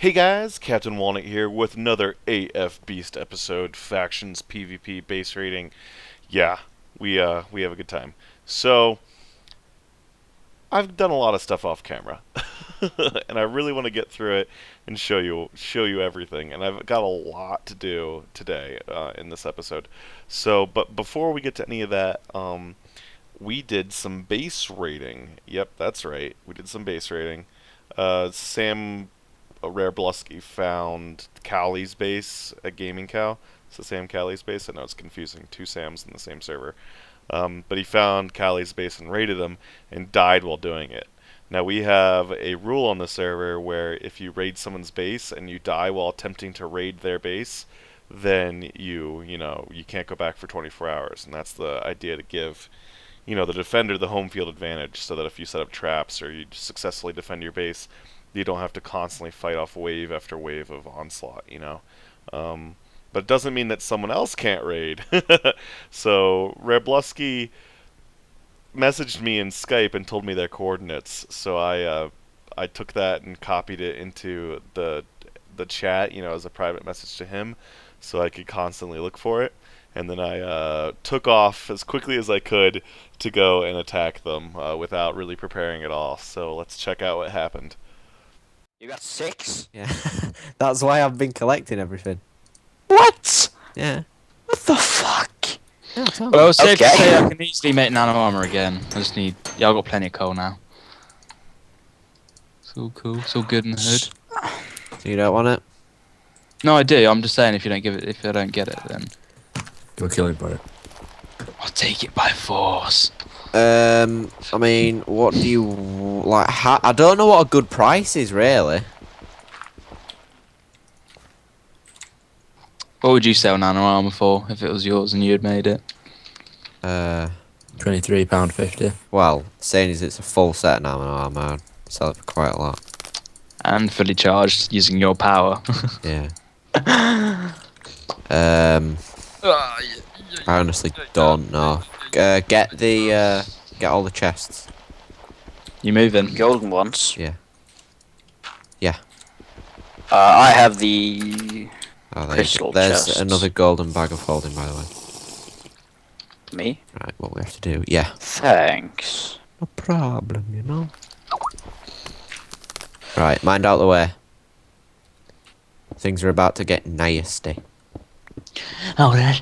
Hey guys, Captain Walnut here with another AFBeast episode, Factions PvP base rating. Yeah, we have a good time. So, I've done a lot of stuff off camera, and I really want to get through it and show you everything. And I've got a lot to do today in this episode. So, but before we get to any of that, we did some base rating. Yep, that's right. We did some base rating. Sam Rare Blusky found Callie's base at Gaming Cow. It's the same Callie's base. I know it's confusing. Two Sams in the same server. But he found Callie's base and raided him and died while doing it. Now we have a rule on the server where if you raid someone's base and you die while attempting to raid their base, then you can't go back for 24 hours. And that's the idea to give, the defender the home field advantage so that if you set up traps or you successfully defend your base, you don't have to constantly fight off wave after wave of onslaught. But it doesn't mean that someone else can't raid. So Reblusky messaged me in Skype and told me their coordinates. So I took that and copied it into the chat, as a private message to him, so I could constantly look for it. And then I took off as quickly as I could to go and attack them without really preparing at all. So let's check out what happened. You got 6? Yeah, that's why I've been collecting everything. What? Yeah. What the fuck? Yeah, it's all Well, safe to Okay. say I can easily make nano armor again. I just need. Yeah, I've got plenty of coal now. It's all cool. It's all good in the hood. So you don't want it? No, I do. I'm just saying if I don't get it, then Go kill him for it. I'll take it by force. I mean, what do you like? I don't know what a good price is really. What would you sell nano armor for if it was yours and you had made it? £23.50. Well, saying is it's a full set now, and I'd sell it for quite a lot. And fully charged using your power. Yeah. I honestly don't know. Get all the chests. You moving? Golden ones. Yeah. I have the... Oh, Crystal there's chests. another golden bag of holding, by the way. Me? Right, what we have to do? Yeah. Thanks. No problem, Right, mind out the way. Things are about to get nasty. Oh, that's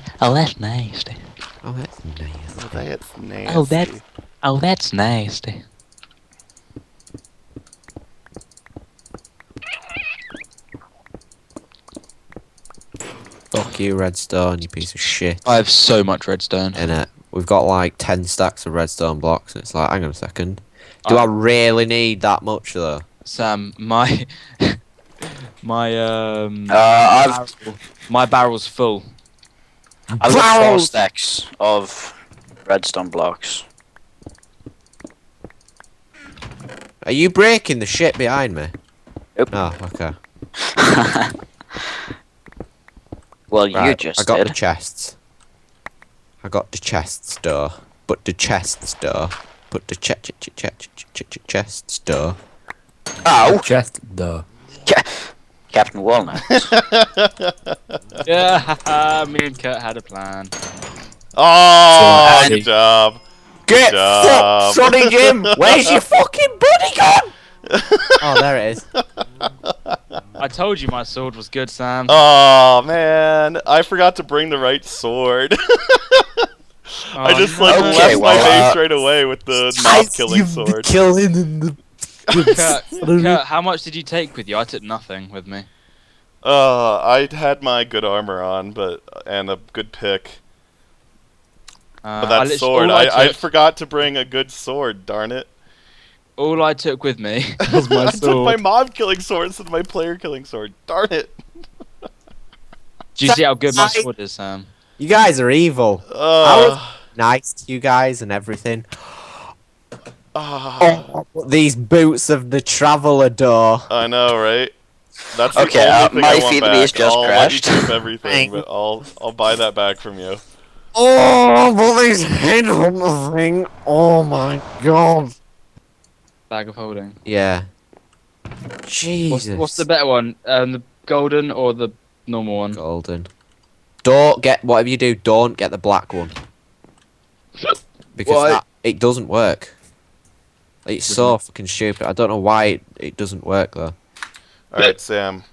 nasty. Oh, that's nasty. That's nasty. That's nasty. Fuck you, redstone, you piece of shit. I have so much redstone. Innit? We've got like 10 stacks of redstone blocks, and it's like, hang on a second. Do I really need that much, though? Sam, my I've barrel's full. got 4 Barrels! stacks of redstone blocks. Are you breaking the shit behind me? Nope. Oh, okay. Well, you Right, just I got did. the chests. I got the chests, though. But the chests, though. But the chests, though. Ow! Chest, duh. Captain Walnut. Yeah, me and Kurt had a plan. Oh, So, good job. Get job. fucked, Sonny Jim! Where's your fucking buddy gone? Oh, there it is. I told you my sword was good, Sam. Oh man, I forgot to bring the right sword. I just no. left Okay, my well, base right away with the mob killing sword. Killing in the... Kurt, how much did you take with you? I took nothing with me. I had my good armor on, and a good pick. But that sword, I forgot to bring a good sword. Darn it! All I took with me was my I took sword. my mob killing sword instead of my player killing sword. Darn it! Do you see how good my sword is, Sam? You guys are evil. I was nice to you guys and everything. Oh, these boots of the traveler door. I know, right? That's the Okay, only thing my I want feed back. beast just I'll let you crashed. keep everything, but I'll buy that back from you. Oh, but these head on the thing. Oh my god. Bag of holding. Yeah. Jesus. What's the better one? The golden or the normal one? Golden. Don't get, whatever you do, don't get the black one. Because Why? it doesn't work. It's Doesn't so it? fucking stupid. I don't know why it doesn't work though. Alright, Sam.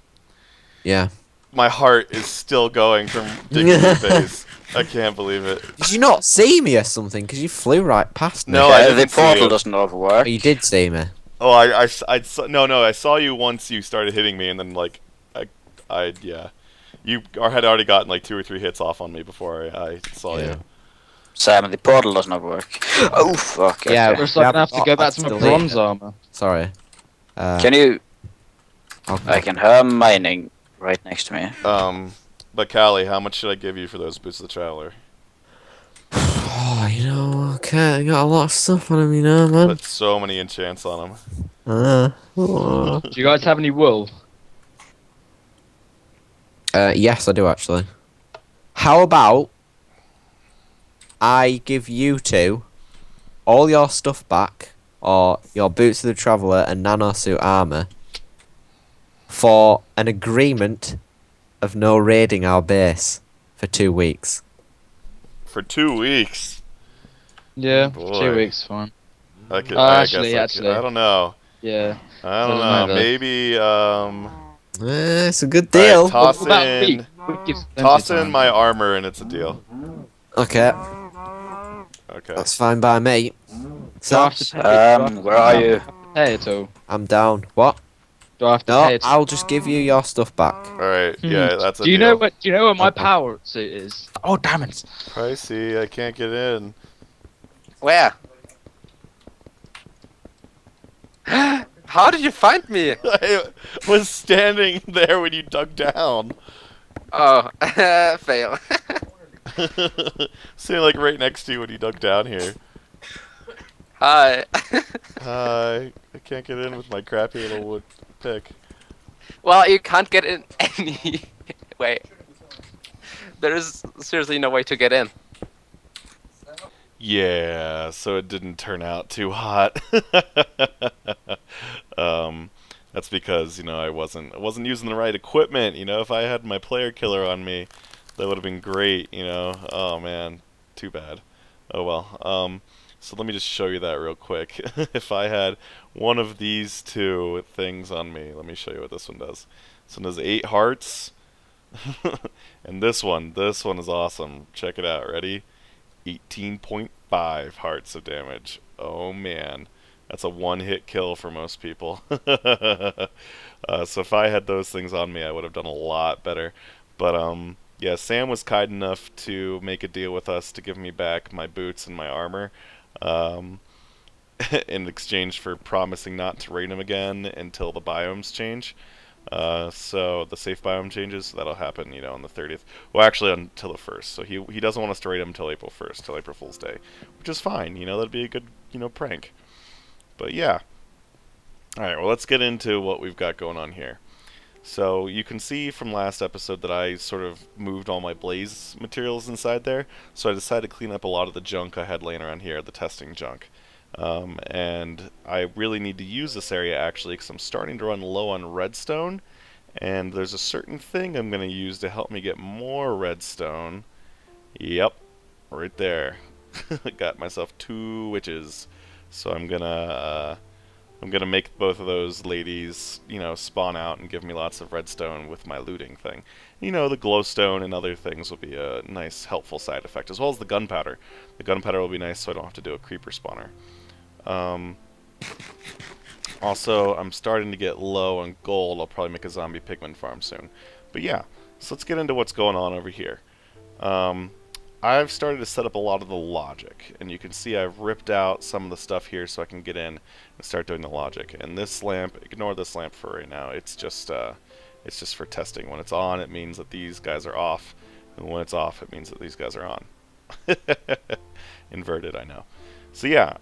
Yeah. My heart is still going from digging your base. I can't believe it. Did you not see me or something? Because you flew right past me. No, I the didn't see portal you. doesn't Oh, overwork. you did see me. Oh, no, I saw you once you started hitting me, and then, like, yeah. You had already gotten, like, 2 or 3 hits off on me before I saw Yeah. you. Sam, the portal doesn't overwork. Oh, fuck. Yeah. Okay. First, I'm gonna have to Oh, go back that's to my deleted. bronze armor. Sorry. Can you... Okay. I can hear mining right next to me. But Callie, how much should I give you for those boots of the traveler? Oh, you know, okay, I got a lot of stuff on him, you know, man. Put so many enchants on them. Oh. Do you guys have any wool? Yes, I do actually. How about I give you two all your stuff back, or your boots of the traveller and nanosuit armor, for an agreement of no raiding our base for 2 weeks. For 2 weeks. Yeah, Boy. 2 weeks, fine. I could, Actually, I guess I don't know. Yeah. I don't Doesn't know. matter. Maybe, It's a good deal. Alright, toss What about a in... week? Week gives plenty Toss of in time. my armor and it's a deal. Okay, Okay. that's fine by me. Do I So, have to pay? Do I have to Where are you? pay at all? I'm down. What? Do I have to No, pay at all? I'll just give you your stuff back. Alright, yeah, that's a Do you deal. know what my Okay. power suit is? Oh, diamonds. Pricey, I can't get in. Where? How did you find me? I was standing there when you dug down. Oh, fail. Sitting like right next to you when you dug down here. Hi. Hi, I can't get in with my crappy little wood pick. Well, you can't get in any way. There is seriously no way to get in. Yeah, so it didn't turn out too hot. That's because, you know, I wasn't using the right equipment. You know, if I had my player killer on me, that would have been great, you know. Oh man, too bad. Oh well. So let me just show you that real quick. If I had one of these two things on me, let me show you what this one does. This one does 8 hearts. And this one is awesome. Check it out. Ready? 18.5 hearts of damage. Oh man. That's a one-hit kill for most people. So if I had those things on me, I would have done a lot better. But yeah, Sam was kind enough to make a deal with us to give me back my boots and my armor, in exchange for promising not to raid him again until the biomes change. So the safe biome changes, so that'll happen, you know, on the 30th. Well, actually, until the 1st. So he doesn't want us to raid him until April 1st, till April Fool's Day, which is fine. You know, that'd be a good, you know, prank. But yeah. All right. Well, let's get into what we've got going on here. So you can see from last episode that I sort of moved all my blaze materials inside there. So I decided to clean up a lot of the junk I had laying around here, the testing junk. And I really need to use this area actually because I'm starting to run low on redstone, and there's a certain thing I'm going to use to help me get more redstone. Yep, right there. Got myself 2 witches, so I'm gonna make both of those ladies, you know, spawn out and give me lots of redstone with my looting thing. You know, the glowstone and other things will be a nice, helpful side effect, as well as the gunpowder. The gunpowder will be nice, so I don't have to do a creeper spawner. Also, I'm starting to get low on gold. I'll probably make a zombie pigman farm soon. But yeah, so let's get into what's going on over here. I've started to set up a lot of the logic, and you can see I've ripped out some of the stuff here so I can get in and start doing the logic. And this lamp, ignore this lamp for right now. It's just for testing. When it's on, it means that these guys are off, and when it's off, it means that these guys are on. Inverted, I know. So yeah,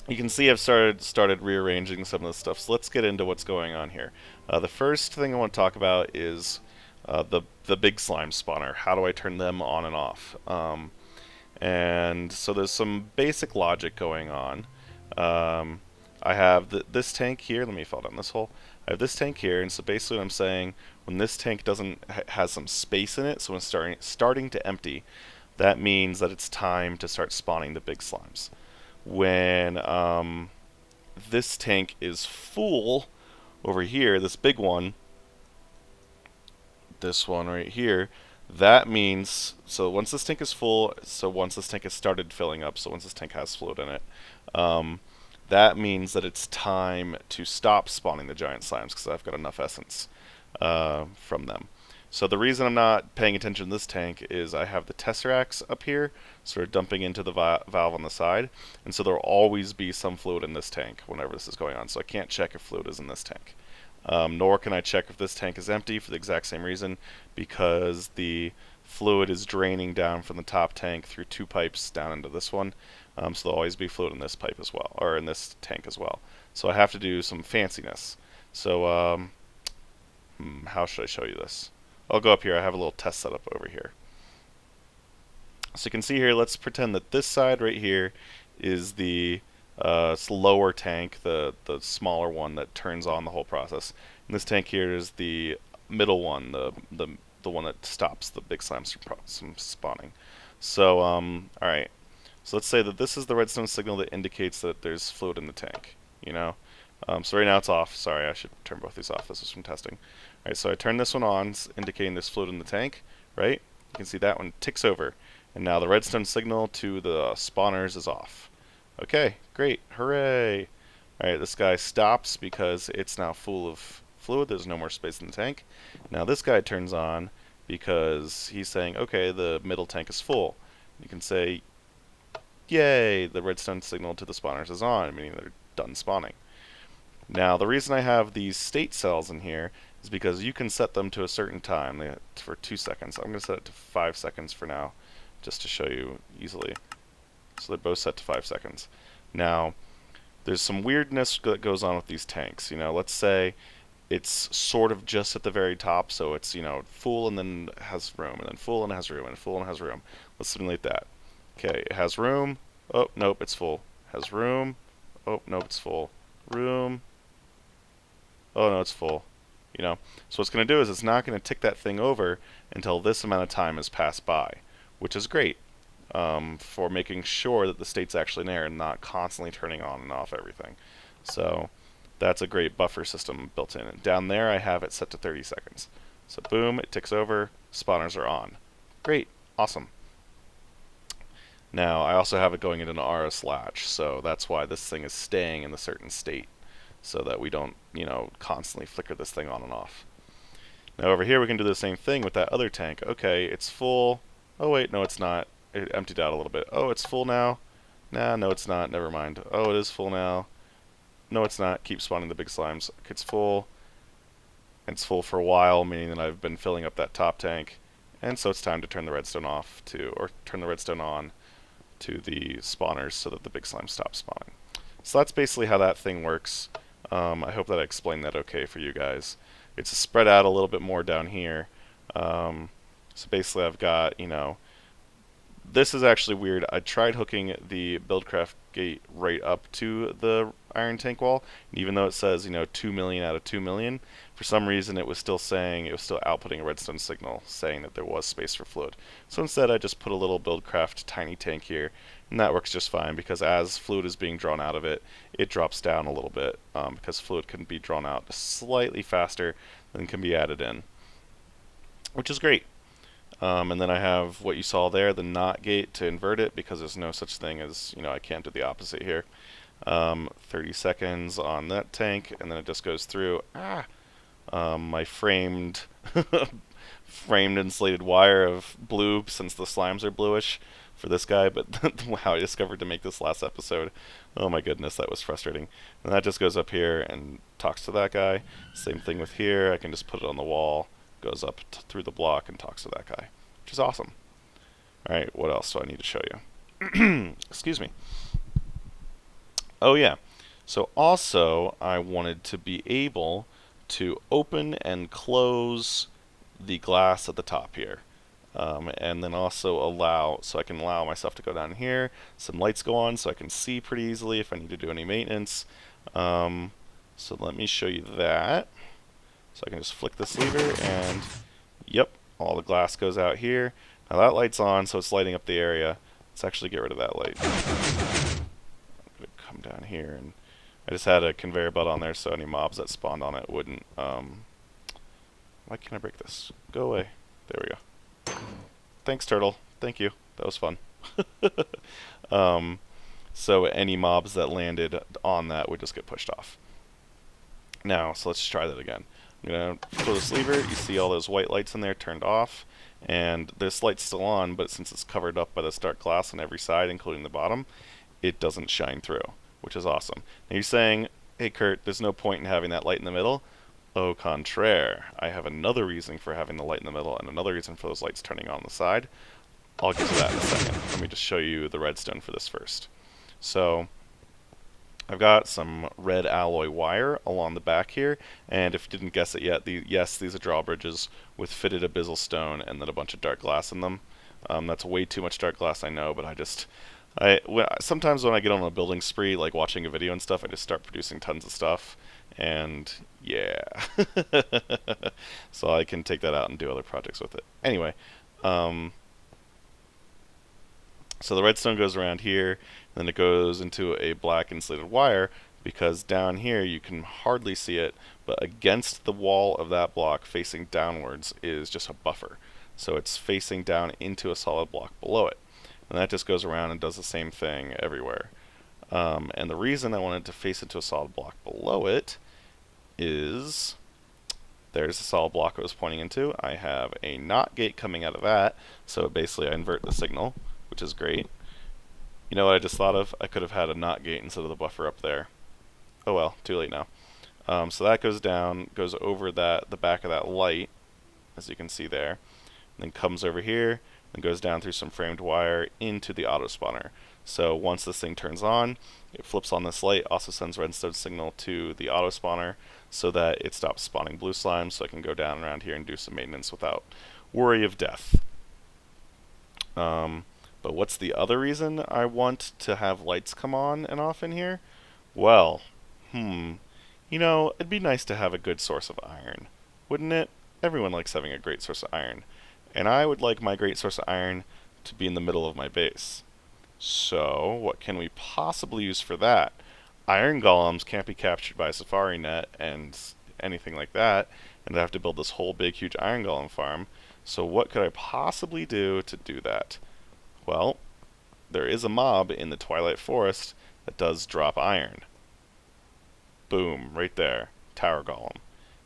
you can see I've started rearranging some of this stuff. So let's get into what's going on here. The first thing I want to talk about is the big slime spawner. How do I turn them on and off? And so there's some basic logic going on. I have this tank here. Let me fall down this hole. I have this tank here, and so basically what I'm saying, when this tank doesn't has some space in it, so when it's starting to empty, that means that it's time to start spawning the big slimes. When this tank is full over here, this big one, this one right here, that means, so once this tank is full, so once this tank has started filling up, so once this tank has fluid in it, that means that it's time to stop spawning the giant slimes because I've got enough essence from them. So the reason I'm not paying attention to this tank is I have the tesseracts up here sort of dumping into the valve on the side, and so there will always be some fluid in this tank whenever this is going on, so I can't check if fluid is in this tank. Nor can I check if this tank is empty for the exact same reason, because the fluid is draining down from the top tank through 2 pipes down into this one, so there'll always be fluid in this pipe as well, or in this tank as well. So I have to do some fanciness. So how should I show you this? I'll go up here. I have a little test setup over here. So you can see here, let's pretend that this side right here is the lower tank, the smaller one that turns on the whole process. And this tank here is the middle one, the one that stops the big slimes from spawning. So alright, so let's say that this is the redstone signal that indicates that there's fluid in the tank, you know. So right now it's off. Sorry, I should turn both these off. This is from testing. Alright, so I turn this one on, indicating there's fluid in the tank, right? You can see that one ticks over. And now the redstone signal to the spawners is off. Okay, great, hooray! Alright, this guy stops because it's now full of fluid, there's no more space in the tank. Now this guy turns on because he's saying, okay, the middle tank is full. You can say, yay, the redstone signal to the spawners is on, meaning they're done spawning. Now the reason I have these state cells in here is because you can set them to a certain time for 2 seconds. I'm going to set it to 5 seconds for now, just to show you easily. So they're both set to 5 seconds. Now, there's some weirdness that goes on with these tanks. You know, let's say it's sort of just at the very top, so it's, you know, full and then has room, and then full and has room, and full and has room. Let's simulate that. Okay, it has room. Oh, nope, it's full. Has room. Oh, nope, it's full. Room. Oh, no, it's full. You know, so what's going to do is it's not going to tick that thing over until this amount of time has passed by, which is great for making sure that the state's actually there and not constantly turning on and off everything. So that's a great buffer system built in. And down there I have it set to 30 seconds. So boom, it ticks over, spawners are on. Great, awesome. Now I also have it going into an RS latch, so that's why this thing is staying in a certain state, so that we don't, you know, constantly flicker this thing on and off. Now over here we can do the same thing with that other tank. Okay, it's full. Oh wait, no it's not. It emptied out a little bit. Oh, it's full now. Nah, no it's not. Never mind. Oh, it is full now. No, it's not. Keep spawning the big slimes. It's full. It's full for a while, meaning that I've been filling up that top tank. And so it's time to turn the redstone off or turn the redstone on to the spawners so that the big slime stops spawning. So that's basically how that thing works. I hope that I explained that okay for you guys. It's spread out a little bit more down here. So basically I've got, you know, this is actually weird. I tried hooking the Buildcraft gate right up to the iron tank wall, and even though it says, you know, 2 million out of 2 million, for some reason it was still outputting a redstone signal saying that there was space for fluid. So instead I just put a little Buildcraft tiny tank here, and that works just fine because as fluid is being drawn out of it, it drops down a little bit because fluid can be drawn out slightly faster than can be added in, which is great. And then I have what you saw there, the NOT gate to invert it, because there's no such thing as, you know, I can't do the opposite here. 30 seconds on that tank, and then it just goes through. My framed insulated wire of blue, since the slimes are bluish for this guy, but how I discovered to make this last episode. Oh my goodness, that was frustrating. And that just goes up here and talks to that guy. Same thing with here, I can just put it on the wall, goes up through the block and talks to that guy, which is awesome. Alright, what else do I need to show you? Excuse me. Oh yeah, so also I wanted to be able to open and close the glass at the top here. And then also so I can allow myself to go down here, some lights go on so I can see pretty easily if I need to do any maintenance. So let me show you that. So I can just flick this lever and, yep, all the glass goes out here. Now that light's on, so it's lighting up the area. Let's actually get rid of that light. I'm going to come down here, and I just had a conveyor belt on there so any mobs that spawned on it wouldn't. Why can't I break this? Go away. There we go. Thanks, turtle. Thank you. That was fun. So any mobs that landed on that would just get pushed off. Now, so let's try that again. I'm going to pull this lever. You see all those white lights in there turned off. And this light's still on, but since it's covered up by this dark glass on every side, including the bottom, it doesn't shine through, which is awesome. Now you're saying, hey Kurt, there's no point in having that light in the middle. Au contraire, I have another reason for having the light in the middle and another reason for those lights turning on the side. I'll get to that in a second. Let me just show you the redstone for this first. So I've got some red alloy wire along the back here, and if you didn't guess it yet, yes, these are drawbridges with fitted abyssal stone and then a bunch of dark glass in them. That's way too much dark glass, I know, but sometimes when I get on a building spree, like watching a video and stuff, I just start producing tons of stuff, and yeah. So I can take that out and do other projects with it. Anyway, so the redstone goes around here, and then it goes into a black insulated wire, because down here you can hardly see it, but against the wall of that block facing downwards is just a buffer. So it's facing down into a solid block below it. And that just goes around and does the same thing everywhere. And the reason I wanted to face into a solid block below it is there's the solid block I was pointing into. I have a NOT gate coming out of that, so basically I invert the signal, which is great. You know what I just thought of? I could have had a NOT gate instead of the buffer up there. Oh well, too late now. So that goes down, goes over the back of that light, as you can see there, and then comes over here and goes down through some framed wire into the auto spawner. So once this thing turns on, it flips on this light, also sends redstone signal to the auto spawner so that it stops spawning blue slime, so I can go down around here and do some maintenance without worry of death. But what's the other reason I want to have lights come on and off in here? Well, you know, it'd be nice to have a good source of iron, wouldn't it? Everyone likes having a great source of iron. And I would like my great source of iron to be in the middle of my base. So, what can we possibly use for that? Iron golems can't be captured by a safari net and anything like that, and I have to build this whole big huge iron golem farm. So what could I possibly do to do that? Well, there is a mob in the Twilight Forest that does drop iron. Boom, right there, tower golem.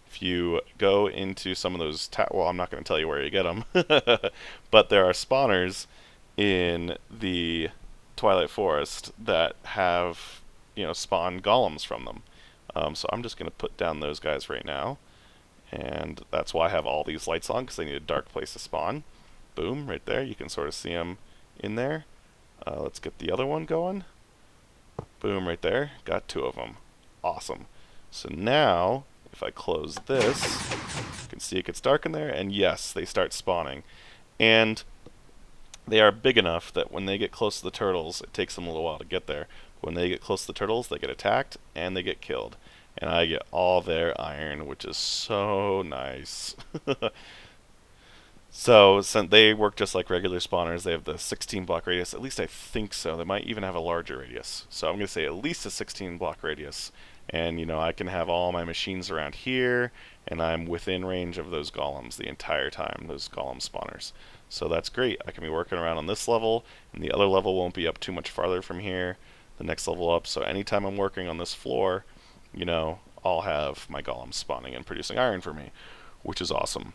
If you go into some of those, well, I'm not going to tell you where you get them, but there are spawners in the Twilight Forest that have, you know, spawn golems from them. So I'm just going to put down those guys right now, and that's why I have all these lights on, because I need a dark place to spawn. Boom, right there. You can sort of see them in there. Let's get the other one going. Boom, right there. Got two of them. Awesome. So now, if I close this, you can see it gets dark in there, and yes, they start spawning. And they are big enough that when they get close to the turtles, it takes them a little while to get there. When they get close to the turtles, they get attacked, and they get killed. And I get all their iron, which is so nice. So, since they work just like regular spawners, they have the 16 block radius. At least I think so. They might even have a larger radius. So I'm going to say at least a 16 block radius. And, you know, I can have all my machines around here, and I'm within range of those golems the entire time, those golem spawners. So that's great. I can be working around on this level, and the other level won't be up too much farther from here. The next level up. So anytime I'm working on this floor, you know, I'll have my golems spawning and producing iron for me, which is awesome.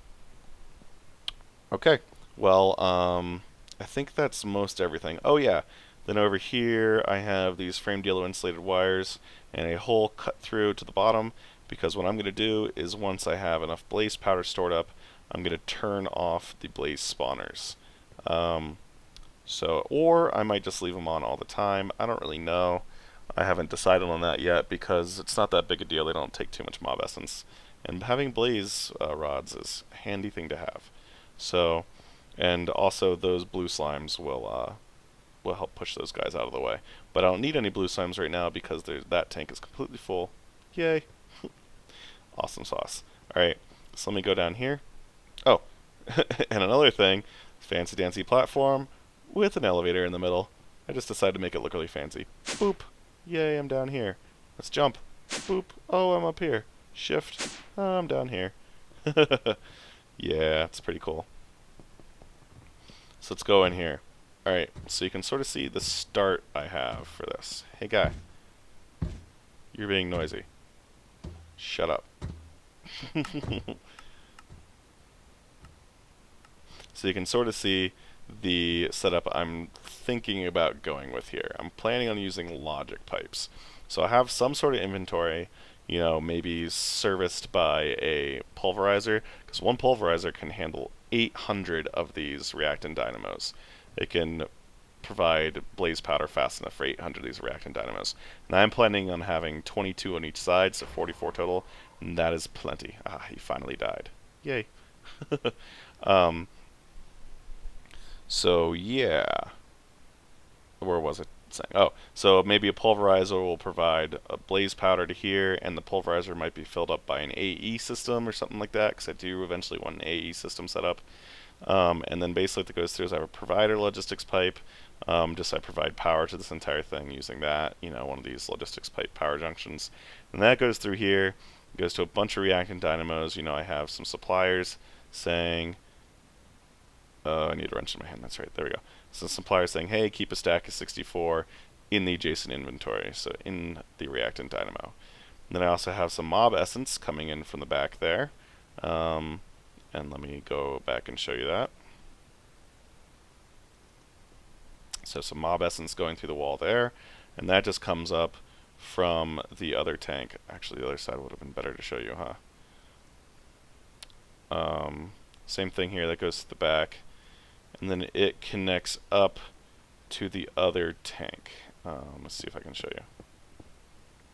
Okay, well, I think that's most everything. Oh yeah, then over here I have these framed yellow insulated wires and a hole cut through to the bottom, because what I'm going to do is once I have enough blaze powder stored up, I'm going to turn off the blaze spawners. Or I might just leave them on all the time. I don't really know. I haven't decided on that yet, because it's not that big a deal. They don't take too much mob essence. And having blaze rods is a handy thing to have. So, and also those blue slimes will will help push those guys out of the way. But I don't need any blue slimes right now because that tank is completely full. Yay. Awesome sauce. Alright, so let me go down here. Oh, and another thing, fancy dancy platform with an elevator in the middle. I just decided to make it look really fancy. Boop. Yay, I'm down here. Let's jump. Boop. Oh, I'm up here. Shift. Oh, I'm down here. Yeah, it's pretty cool. So let's go in here. Alright, so you can sort of see the start I have for this. Hey guy, you're being noisy. Shut up. So you can sort of see the setup I'm thinking about going with here. I'm planning on using logic pipes. So I have some sort of inventory, you know, maybe serviced by a pulverizer, because one pulverizer can handle 800 of these reactant dynamos. It can provide blaze powder fast enough for 800 of these reactant dynamos. And I'm planning on having 22 on each side, so 44 total, and that is plenty. Ah, he finally died. Yay. So yeah. Where was it saying? Oh, so maybe a pulverizer will provide a blaze powder to here, and the pulverizer might be filled up by an AE system or something like that, because I do eventually want an AE system set up. And then basically what that goes through is I have a provider logistics pipe. Just I provide power to this entire thing using that, you know, one of these logistics pipe power junctions. And that goes through here, goes to a bunch of reactant dynamos. You know, I have some suppliers saying, I need a wrench in my hand, that's right, there we go. So suppliers saying, hey, keep a stack of 64 in the adjacent inventory, so in the reactant dynamo. And then I also have some mob essence coming in from the back there. And let me go back and show you that. So some mob essence going through the wall there, and that just comes up from the other tank. Actually, the other side would have been better to show you, huh? Same thing here, that goes to the back, and then it connects up to the other tank. Let's see if I can show you.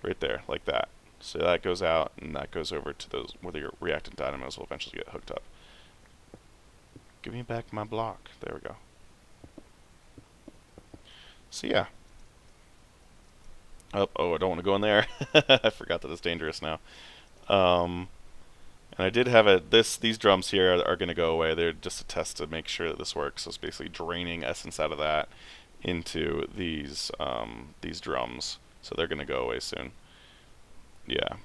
Right there, like that. So that goes out, and that goes over to those where your reactant dynamos will eventually get hooked up. Give me back my block. There we go. So yeah. Oh, I don't want to go in there. I forgot that it's dangerous now. And I did have these drums here are going to go away. They're just a test to make sure that this works. So it's basically draining essence out of that into these drums. So they're going to go away soon. Yeah.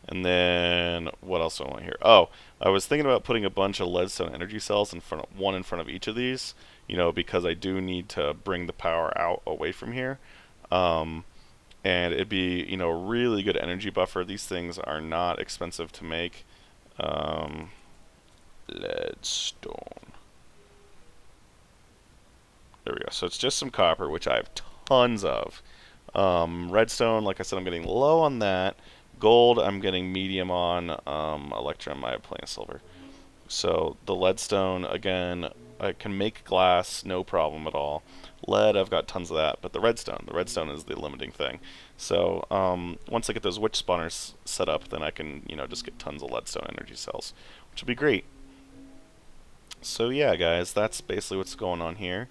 And then what else do I want here? Oh, I was thinking about putting a bunch of leadstone energy cells one in front of each of these, you know, because I do need to bring the power out away from here. And it'd be, you know, a really good energy buffer. These things are not expensive to make. Leadstone. There we go. So it's just some copper, which I have tons of. Redstone, like I said, I'm getting low on that. Gold, I'm getting medium on. Electrum, I have plenty of silver. So the leadstone, again, I can make glass, no problem at all. Lead, I've got tons of that, but the redstone is the limiting thing. So once I get those witch spawners set up, then I can, you know, just get tons of leadstone energy cells, which will be great. So yeah, guys, that's basically what's going on here.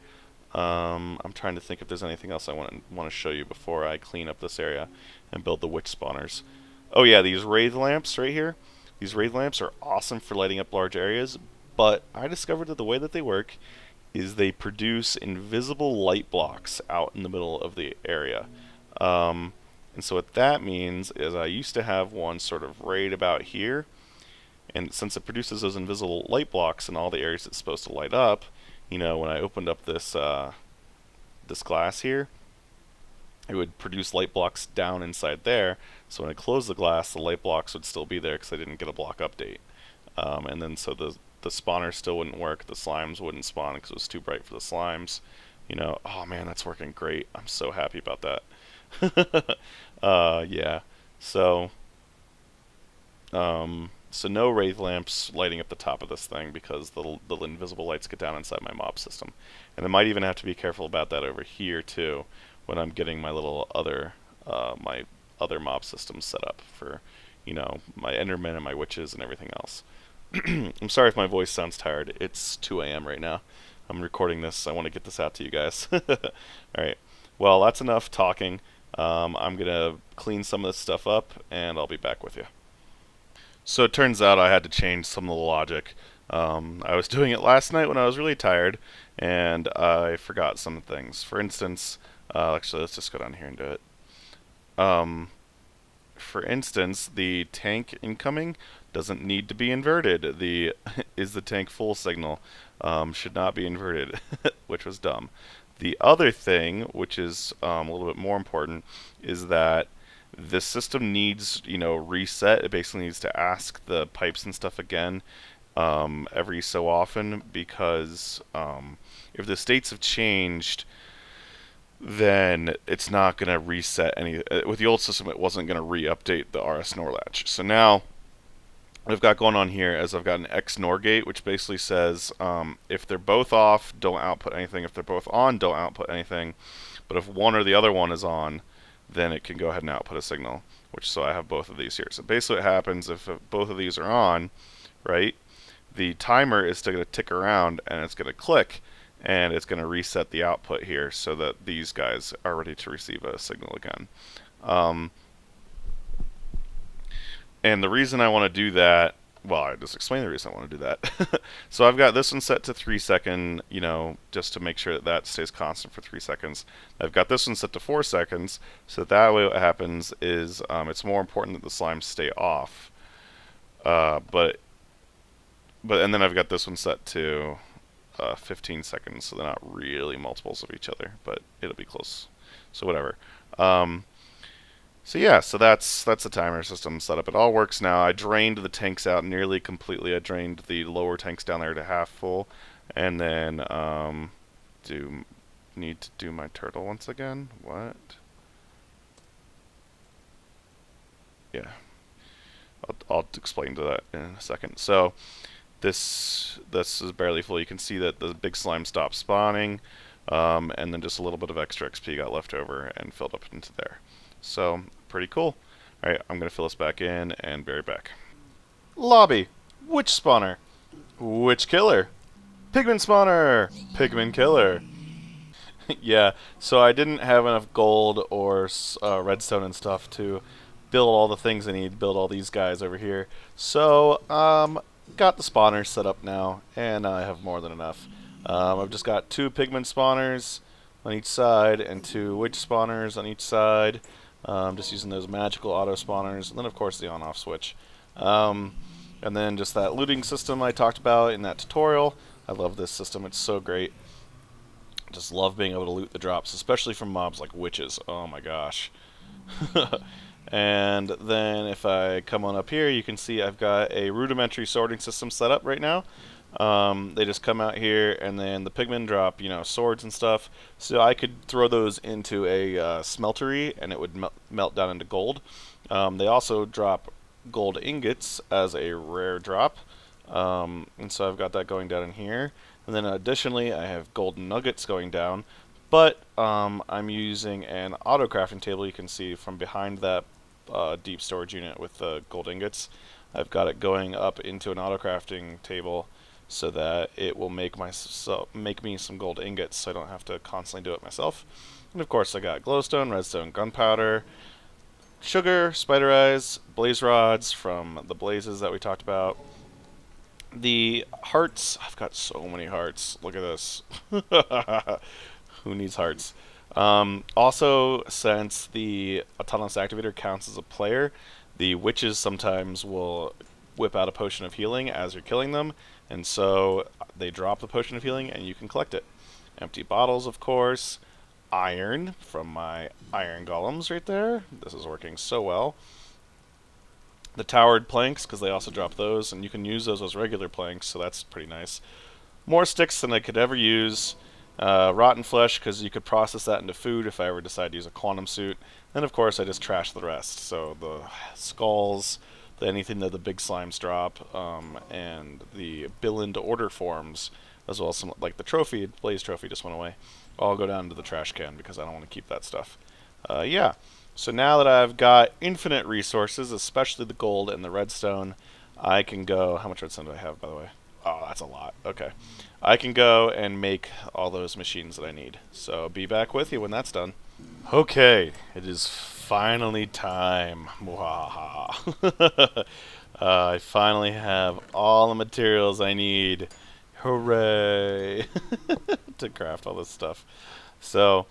I'm trying to think if there's anything else I want to show you before I clean up this area and build the witch spawners. Oh yeah, these wraith lamps right here. These wraith lamps are awesome for lighting up large areas, but I discovered that the way that they work is they produce invisible light blocks out in the middle of the area. And so what that means is I used to have one sort of right about here, and since it produces those invisible light blocks in all the areas it's supposed to light up, you know, when I opened up this this glass here, it would produce light blocks down inside there. So when I closed the glass, the light blocks would still be there because I didn't get a block update. And then so the spawner still wouldn't work. The slimes wouldn't spawn because it was too bright for the slimes. You know, oh man, that's working great. I'm so happy about that. Yeah. So no wraith lamps lighting up the top of this thing because the invisible lights get down inside my mob system. And I might even have to be careful about that over here too when I'm getting my little other mob systems set up for, you know, my endermen and my witches and everything else. I'm sorry if my voice sounds tired. It's 2 a.m. right now. I'm recording this. I want to get this out to you guys. All right. Well, that's enough talking. I'm gonna clean some of this stuff up, and I'll be back with you. So it turns out I had to change some of the logic. I was doing it last night when I was really tired, and I forgot some things. For instance, actually, let's just go down here and do it. For instance, the tank incoming doesn't need to be inverted. The is the tank full signal should not be inverted, which was dumb. The other thing, which is a little bit more important, is that this system needs, reset. It basically needs to ask the pipes and stuff again every so often, because if the states have changed, then it's not going to reset any. With the old system, it wasn't going to re-update the RS NOR latch. So now what I've got going on here is I've got an X NOR gate, which basically says if they're both off, don't output anything. If they're both on, don't output anything. But if one or the other one is on, then it can go ahead and output a signal. So I have both of these here. So basically what happens if both of these are on, right, the timer is still going to tick around, and it's going to click, and it's going to reset the output here so that these guys are ready to receive a signal again. And the reason I want to do that, well, I just explained the reason I want to do that. So I've got this one set to 3 second, just to make sure that that stays constant for 3 seconds. I've got this one set to 4 seconds, so that way what happens is it's more important that the slimes stay off. And then I've got this one set to 15 seconds, so they're not really multiples of each other, but it'll be close. So whatever. So yeah, so that's the timer system setup. It all works now. I drained the tanks out nearly completely. I drained the lower tanks down there to half full, and then need to do my turtle once again. What? Yeah, I'll explain to that in a second. So this is barely full. You can see that the big slime stopped spawning, and then just a little bit of extra XP got left over and filled up into there. So pretty cool. Alright, I'm gonna fill this back in and be right back. Lobby. Which spawner? Which killer? Pigman spawner! Pigman killer. Yeah, so I didn't have enough gold or redstone and stuff to build all the things I need to build all these guys over here. So, got the spawners set up now, and I have more than enough. I've just got 2 pigman spawners on each side and 2 witch spawners on each side. Just using those magical auto spawners, and then of course the on-off switch. And then just that looting system I talked about in that tutorial. I love this system, it's so great. Just love being able to loot the drops, especially from mobs like witches. Oh my gosh. And then if I come on up here, you can see I've got a rudimentary sorting system set up right now. They just come out here, and then the pigmen drop, swords and stuff. So I could throw those into a smeltery, and it would melt down into gold. They also drop gold ingots as a rare drop, and so I've got that going down in here. And then additionally, I have gold nuggets going down, but I'm using an auto crafting table. You can see from behind that deep storage unit with the gold ingots. I've got it going up into an auto crafting table, so that it will make me some gold ingots, so I don't have to constantly do it myself. And of course I got glowstone, redstone, gunpowder, sugar, spider eyes, blaze rods from the blazes that we talked about. The hearts, I've got so many hearts. Look at this. Who needs hearts? Also, since the autonomous activator counts as a player, the witches sometimes will whip out a potion of healing as you're killing them, and so they drop the potion of healing and you can collect it. Empty bottles, of course. Iron from my iron golems right there. This is working so well. The towered planks, because they also drop those, and you can use those as regular planks, so that's pretty nice. More sticks than I could ever use. Rotten flesh, because you could process that into food if I ever decide to use a quantum suit. And of course I just trash the rest. So the skulls, anything that the big slimes drop, and the bill into order forms, as well as some, like the trophy, blaze trophy just went away. I'll go down to the trash can because I don't want to keep that stuff. Yeah, so now that I've got infinite resources, especially the gold and the redstone, I can go, how much redstone do I have, by the way? Oh, that's a lot. Okay. I can go and make all those machines that I need. So be back with you when that's done. Okay, it is finally time. Mwahaha. I finally have all the materials I need. Hooray! To craft all this stuff. So,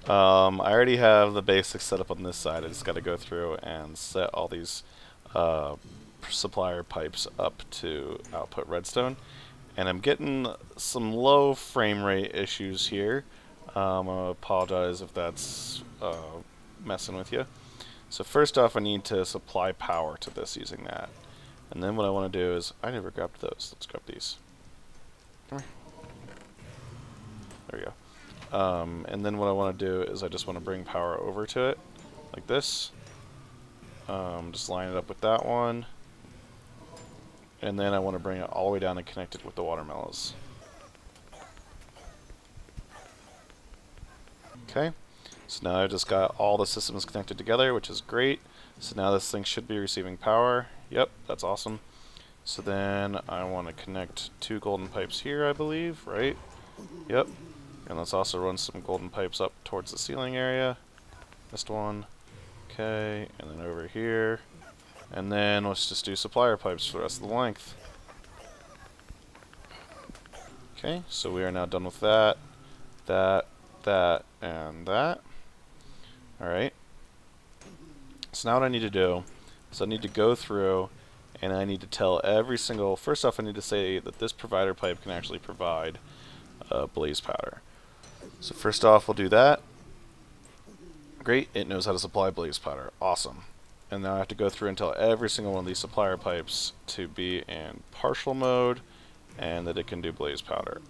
I already have the basics set up on this side. I just got to go through and set all these supplier pipes up to output redstone. And I'm getting some low frame rate issues here. I apologize if that's messing with you. So first off, I need to supply power to this using that. And then what I want to do is, I never grabbed those. Let's grab these. Come here. There we go. And then what I want to do is I just want to bring power over to it, like this. Just line it up with that one. And then I want to bring it all the way down and connect it with the watermelons. Okay, so now I've just got all the systems connected together, which is great. So now this thing should be receiving power. Yep, that's awesome. So then I want to connect 2 golden pipes here, I believe, right? Yep. And let's also run some golden pipes up towards the ceiling area. Missed one. Okay, and then over here. And then let's just do supplier pipes for the rest of the length. Okay, so we are now done with that, that, and that. Alright. So now what I need to do is I need to go through and I need to tell every single... First off, I need to say that this provider pipe can actually provide blaze powder. So first off, we'll do that. Great, it knows how to supply blaze powder. Awesome. And now I have to go through and tell every single one of these supplier pipes to be in partial mode and that it can do blaze powder.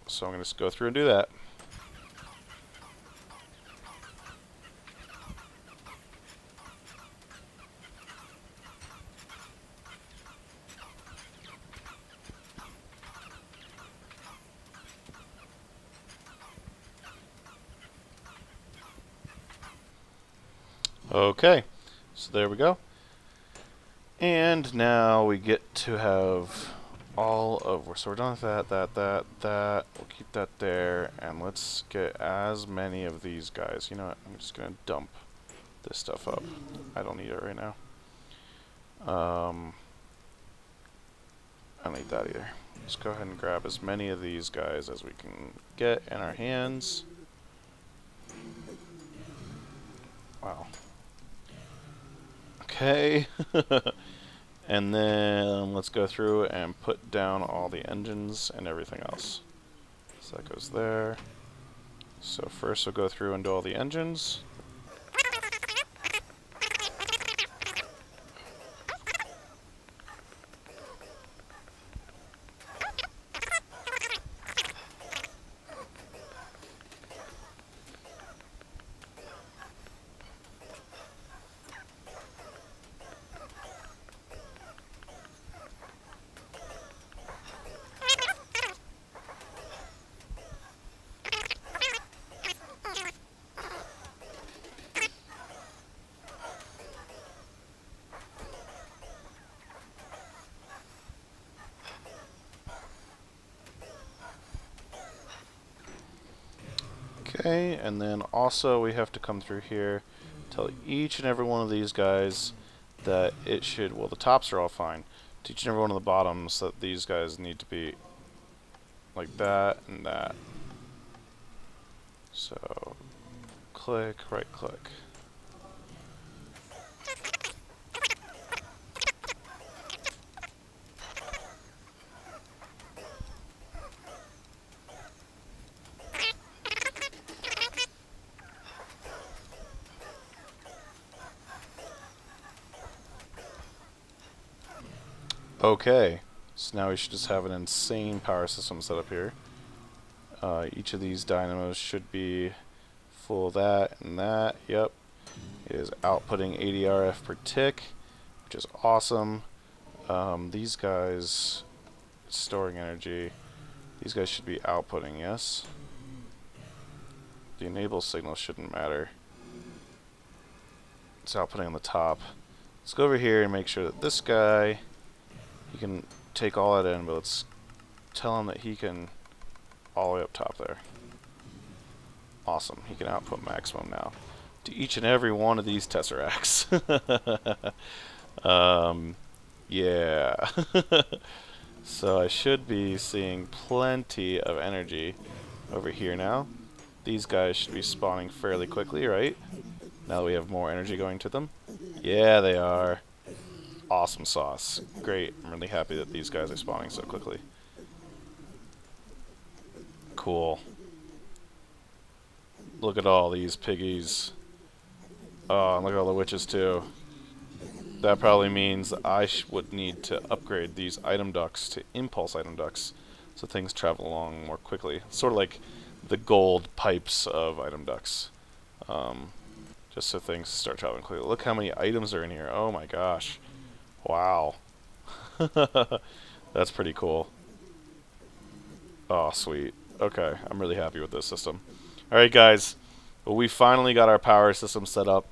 So I'm going to just go through and do that. Okay, so there we go. And now we get to have all of... So we're done with that. We'll keep that there, and let's get as many of these guys. You know what? I'm just going to dump this stuff up. I don't need it right now. I don't need that either. Let's go ahead and grab as many of these guys as we can get in our hands. Wow. Okay. And then let's go through and put down all the engines and everything else. So that goes there. So first we'll go through and do all the engines. Okay, and then also we have to come through here, tell each and every one of these guys that it should, well, the tops are all fine. To each and every one of the bottoms that these guys need to be like that and that. So, click, right click. Okay, so now we should just have an insane power system set up here. Each of these dynamos should be full of that and that. Yep, it is outputting 80 RF per tick, which is awesome. These guys, storing energy, these guys should be outputting, yes. The enable signal shouldn't matter. It's outputting on the top. Let's go over here and make sure that this guy, you can take all that in, but let's tell him that he can all the way up top there. Awesome. He can output maximum now to each and every one of these tesseracts. Yeah. So I should be seeing plenty of energy over here now. These guys should be spawning fairly quickly, right? Now that we have more energy going to them. Yeah, they are. Awesome sauce. Great. I'm really happy that these guys are spawning so quickly. Cool. Look at all these piggies. Oh, and look at all the witches too. That probably means that I would need to upgrade these item ducts to impulse item ducts so things travel along more quickly. Sort of like the gold pipes of item ducts. Just so things start traveling quickly. Look how many items are in here. Oh my gosh. Wow. That's pretty cool. Oh, sweet. Okay, I'm really happy with this system. Alright guys, well, we finally got our power system set up.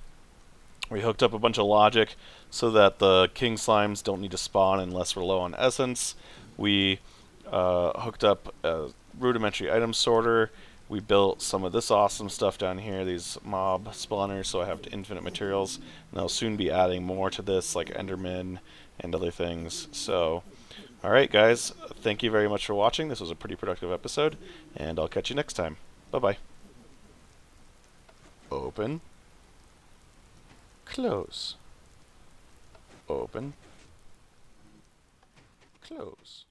We hooked up a bunch of logic so that the king slimes don't need to spawn unless we're low on essence. We hooked up a rudimentary item sorter. We built some of this awesome stuff down here, these mob spawners, so I have infinite materials. And I'll soon be adding more to this, like Endermen and other things. So, alright guys, thank you very much for watching. This was a pretty productive episode, and I'll catch you next time. Bye-bye. Open. Close. Open. Close.